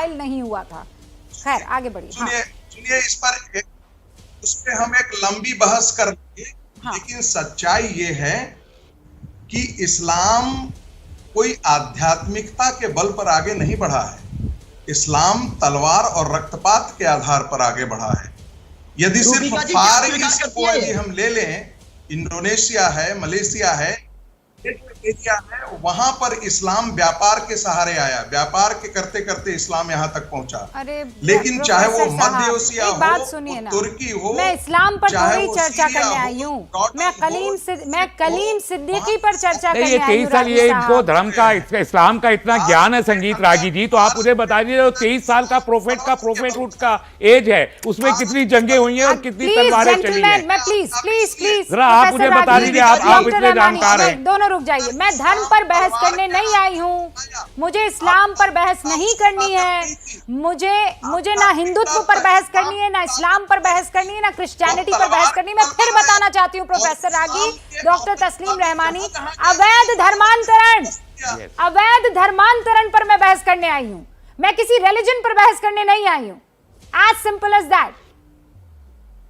File नहीं हुआ था। खैर आगे बढ़िए। सुनिए उस पर हम एक लंबी बहस कर लेंगे, लेकिन सच्चाई ये है कि इस्लाम कोई आध्यात्मिकता के बल पर आगे नहीं बढ़ा है। इस्लाम तलवार और रक्तपात के आधार पर आगे बढ़ा है। यदि सिर्फ फार ईस्ट को यदि हम ले लें, इंडोनेशिया है, मलेशिया है, एरिया है, वहां पर इस्लाम व्यापार के सहारे आया, व्यापार के करते करते इस्लाम यहां तक पहुंचा। लेकिन चाहे वो मध्य एशिया हो, तुर्की हो, मैं इस्लाम पर थोड़ी चर्चा करने आई हूँ, मैं कलीम सिद्दीकी पर चर्चा करने आई हूँ। 23 साल ये इनको धर्म का, इस्लाम का इतना ज्ञान है संगीत रागी जी, तो आप मुझे बता दीजिए 23 साल का प्रोफेट का एज है, उसमें कितनी जंगें हुई हैं और कितनी तलवारें चली हैं? प्लीज जरा आप मुझे बता दीजिए, आप इतने जानकार हैं। दोनों रुक जाइए, मैं धर्म पर बहस करने नहीं आई हूँ, मुझे इस्लाम पर बहस नहीं करनी है, मुझे ना हिंदुत्व पर बहस करनी है, ना इस्लाम पर बहस करनी है, ना क्रिश्चियनिटी पर बहस करनी है। मैं फिर बताना चाहती हूँ प्रोफेसर रागी, डॉक्टर तस्लीम रहमानी, अवैध धर्मांतरण पर मैं बहस करने आई हूँ, मैं किसी रिलीजन पर बहस करने नहीं आई हूँ। As simple as that.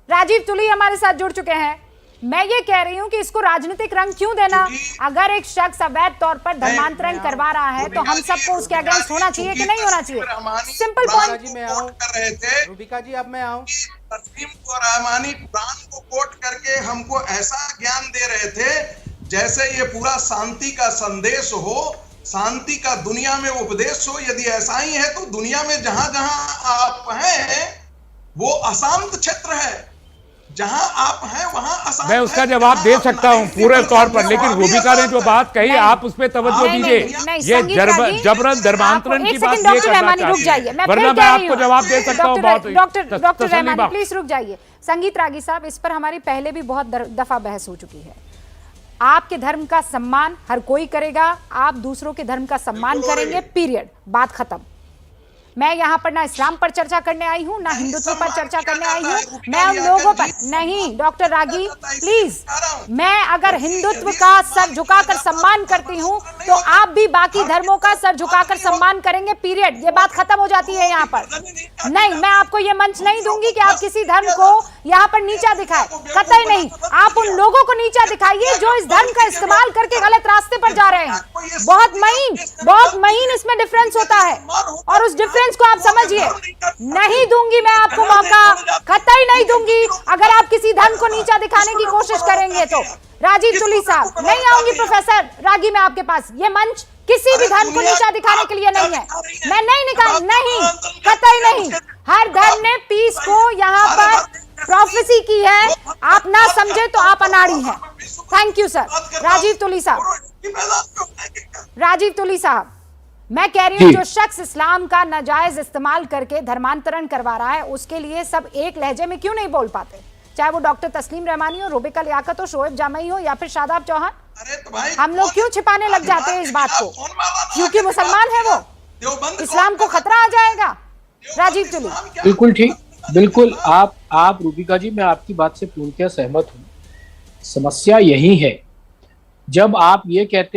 Rajiv Tuli हमारे साथ जुड़ चुके हैं। मैं ये कह रही हूं कि इसको राजनीतिक रंग क्यों देना? अगर एक शख्स अवैध तौर पर धर्मांतरण करवा रहा है तो हम सबको उसके अगेंस्ट होना चाहिए कि नहीं होना चाहिए? Simple point. कर रहे थे रूबिका जी, अब मैं आऊं। तस्लीम को रहमानी कुरान को कोट करके हमको ऐसा ज्ञान दे रहे थे जैसे ये पूरा शांति का संदेश हो, शांति का दुनिया में उपदेश हो। यदि ऐसा ही है तो दुनिया में जहां जहां आप हैं वो अशांत क्षेत्र है, जहां आप हैं वहां अशांत। मैं उसका जवाब दे सकता हूं पूरे तौर पर, लेकिन रूबिका ने जो बात कही आप उस पर तवज्जो दीजिए। ये जबरन धर्मांतरण की बात ये करना चाहती है, वरना मैं आपको जवाब दे सकता हूं। डॉक्टर रहमानी प्लीज रुक जाइए। संगीत रागी साहब, इस पर हमारी पहले भी बहुत दफा बहस हो चुकी है। आपके धर्म का सम्मान हर कोई करेगा, आप दूसरों के धर्म का सम्मान करेंगे, पीरियड, बात खत्म। मैं यहाँ पर ना इस्लाम पर चर्चा करने आई हूँ, ना हिंदुत्व पर चर्चा करने आई हूँ। मैं उन लोगों पर नहीं, डॉक्टर रागी प्लीज, मैं अगर हिंदुत्व का सर झुकाकर सम्मान करती हूँ तो आप भी बाकी धर्मों का सर झुकाकर सम्मान करेंगे, पीरियड। ये बात खत्म हो जाती है यहाँ पर। नहीं, मैं आपको ये मंच नहीं दूंगी कि आप किसी धर्म को यहाँ पर नीचा दिखाए, कतई नहीं। आप उन लोगों को नीचा दिखाइए जो इस धर्म का इस्तेमाल करके गलत रास्ते पर जा रहे हैं। बहुत महीन इसमें डिफरेंस होता है, और उस डिफरेंस को आप समझिए। नहीं दूंगी मैं आपको मौका, कतई नहीं दूंगी अगर आप किसी धर्म को नीचा दिखाने की कोशिश करेंगे तो। राजीव तुली साहब, नहीं आऊंगी। प्रोफेसर रागी, मैं आपके पास, ये मंच किसी भी धर्म को नीचा दिखाने के लिए नहीं है। मैं नहीं निकाल, नहीं, कतई नहीं। हर धर्म ने पीस को यहाँ पर प्रोफेसी की है, आप ना समझे तो आप अनाड़ी हैं। Thank you sir. राजीव तुली साहब, मैं कह रही हूँ जो शख्स इस्लाम का नाजायज इस्तेमाल करके धर्मांतरण करवा रहा है उसके लिए सब एक लहजे में क्यों नहीं बोल पाते? चाहे वो डॉक्टर तस्लीम रहमानी हो, रूबिका लियाकत हो, शोएब जामई हो, या फिर शादाब चौहान। हम लोग क्यों छिपाने लग जाते हैं इस बात को? क्योंकि मुसलमान है वो, इस्लाम को खतरा आ जाएगा। राजीव तुली। बिल्कुल ठीक, बिल्कुल। आप रूबिका जी, मैं आपकी बात से पूर्णतः सहमत हूँ। समस्या यही है, जब आप ये कहते हैं